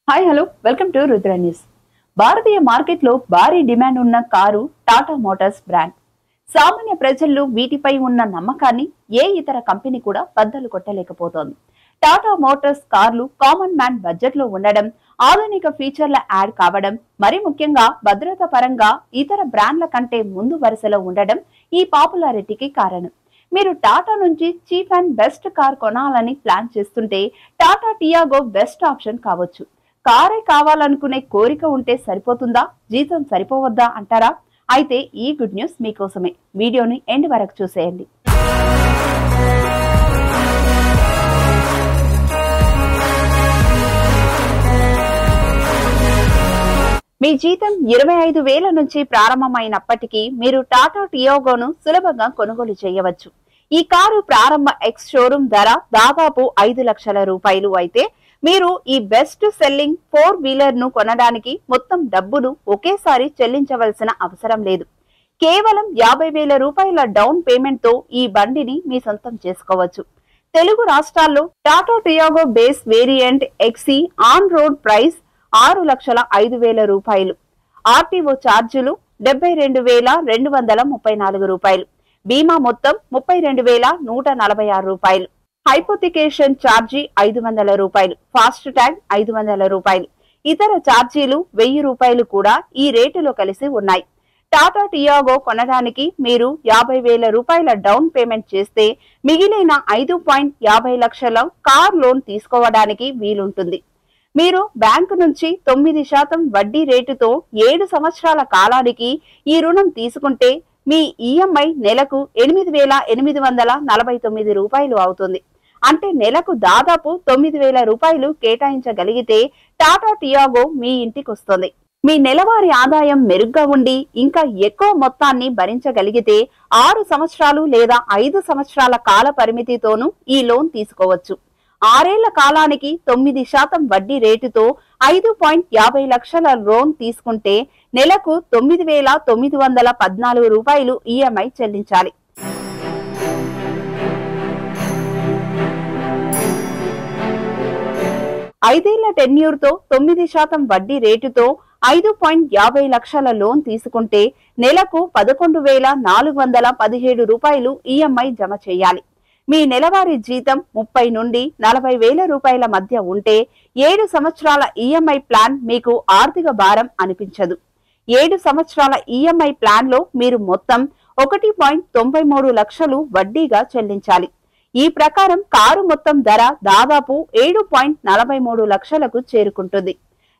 Hi hello welcome to Rudra news. భారతీయ మార్కెట్లో భారీ డిమాండ్ ఉన్న కారు టాటా మోటార్స్ బ్రాండ్. సామాన్య ప్రజల్లో వీటిపై ఉన్న నమ్మకాన్ని ఏ ఇతర కంపెనీ కూడా బద్దలు కొట్టలేకపోతోంది. టాటా మోటార్స్ కార్లు కామన్ మ్యాన్ బడ్జెట్ లో ఉండడం, ఆధునిక ఫీచర్ల యాడ్ కావడం, మరి ముఖ్యంగా భద్రత పరంగా ఇతర బ్రాండ్ల కంటే ముందు వరుసలో ఉండడం ఈ పాపులారిటీకి కారణం. మీరు టాటా నుంచి చీప్ అండ్ బెస్ట్ కార్ కొనాలని ప్లాన్ చేస్తుంటే టాటా టియాగో బెస్ట్ ఆప్షన్ కావచ్చు. కారే కావాలనుకునే కోరిక ఉంటే సరిపోతుందా, జీతం సరిపోవద్దా అంటారా? అయితే ఈ గుడ్ న్యూస్ మీకోసమే. వీడియోని ఎండ్ వరకు చూసేయండి. మీ జీతం 25,000 నుంచి ప్రారంభమైనప్పటికీ మీరు టాటా టియాగోను సులభంగా కొనుగోలు చేయవచ్చు. ఈ కారు ప్రారంభ ఎక్స్ షోరూమ్ ధర దాదాపు 5 లక్షల రూపాయలు అయితే మీరు ఈ బెస్ట్ సెల్లింగ్ 4-వీలర్ ను కొనడానికి మొత్తం డబ్బులు ఒకేసారి చెల్లించవలసిన అవసరం లేదు. కేవలం 50,000 రూపాయల డౌన్ పేమెంట్ తో ఈ బండిని మీ సొంతం చేసుకోవచ్చు. తెలుగు రాష్ట్రాల్లో Tata Tiago base variant XE on road price 6,05,000 రూపాయలు. ఆర్టీఓ ఛార్జీలు 72,234 రూపాయలు. బీమా మొత్తం 32,146 రూపాయలు. హైపోతికేషన్ ఛార్జీ 500 రూపాయలు. ఫాస్ట్ ట్యాగ్ 500 రూపాయలు. ఇతర ఛార్జీలు 1000 రూపాయలు కూడా ఈ రేటులో కలిసి ఉన్నాయి. టాటా టియాగో కొనడానికి మీరు 50,000 రూపాయల డౌన్ పేమెంట్ చేస్తే మిగిలిన 5.50 లక్షల కార్ లోన్ తీసుకోవడానికి వీలుంటుంది. మీరు బ్యాంకు నుంచి 9% వడ్డీ రేటుతో 7 సంవత్సరాల కాలానికి ఈ రుణం తీసుకుంటే మీ ఈఎంఐ నెలకు 8,849 రూపాయలు అవుతుంది. అంటే నెలకు దాదాపు 9,000 రూపాయలు కేటాయించగలిగితే టాటా టియాగో మీ ఇంటికి వస్తుంది. మీ నెలవారీ ఆదాయం మెరుగ్గా ఉండి ఇంకా ఎక్కువ మొత్తాన్ని భరించగలిగితే 6 సంవత్సరాలు లేదా 5 సంవత్సరాల కాల పరిమితితోనూ ఈ లోన్ తీసుకోవచ్చు. 6 ఏళ్ల కాలానికి 9% వడ్డీ రేటుతో 5.50 లక్షల లోన్ తీసుకుంటే నెలకు 9,914 రూపాయలు ఈఎంఐ చెల్లించాలి. ఐదేళ్ల టెన్యూర్తో 9% వడ్డీ రేటుతో 5.50 లక్షల లోన్ తీసుకుంటే నెలకు 11,417 రూపాయలు ఈఎంఐ జమ చేయాలి. మీ నెలవారీ జీతం 30 నుండి 40,000 రూపాయల మధ్య ఉంటే 7 సంవత్సరాల ఈఎంఐ ప్లాన్ మీకు ఆర్థిక భారం అనిపించదు. 7 సంవత్సరాల ఈఎంఐ ప్లాన్ లో మీరు మొత్తం 1.93 లక్షలు వడ్డీగా చెల్లించాలి. ఈ ప్రకారం కారు మొత్తం ధర దాదాపు 7.43 లక్షలకు చేరుకుంటుంది.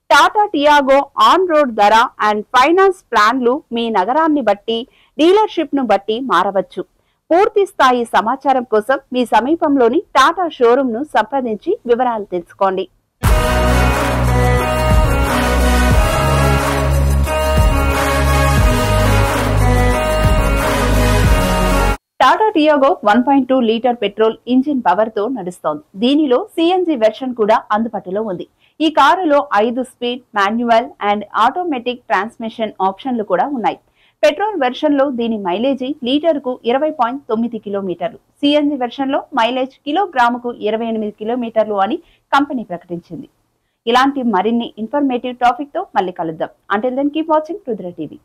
టాటా టియాగో ఆన్ రోడ్ ధర అండ్ ఫైనాన్స్ ప్లాన్లు మీ నగరాన్ని బట్టి, డీలర్షిప్ ను బట్టి మారవచ్చు. పూర్తి స్థాయి సమాచారం కోసం మీ సమీపంలోని టాటా షోరూమ్ ను సంప్రదించి వివరాలు తెలుసుకోండి. Tata Tiago 1.2 litre petrol engine power తో నడుస్తోంది. దీనిలో సిఎన్జి వెర్షన్ కూడా అందుబాటులో ఉంది. ఈ కారులో 5 speed, manual and automatic transmission ఆప్షన్లు కూడా ఉన్నాయి. పెట్రోల్ వెర్షన్ లో దీని మైలేజీ లీటర్కు 20.9 కిలోమీటర్లు, సిఎన్జి వెర్షన్ లో మైలేజ్ కిలోగ్రాముకు 28 కిలోమీటర్లు అని కంపెనీ ప్రకటించింది. ఇలాంటి మరిన్ని ఇన్ఫర్మేటివ్ టాపిక్ తో మళ్ళీ కలుద్దాం. Until then keep watching Rudra TV.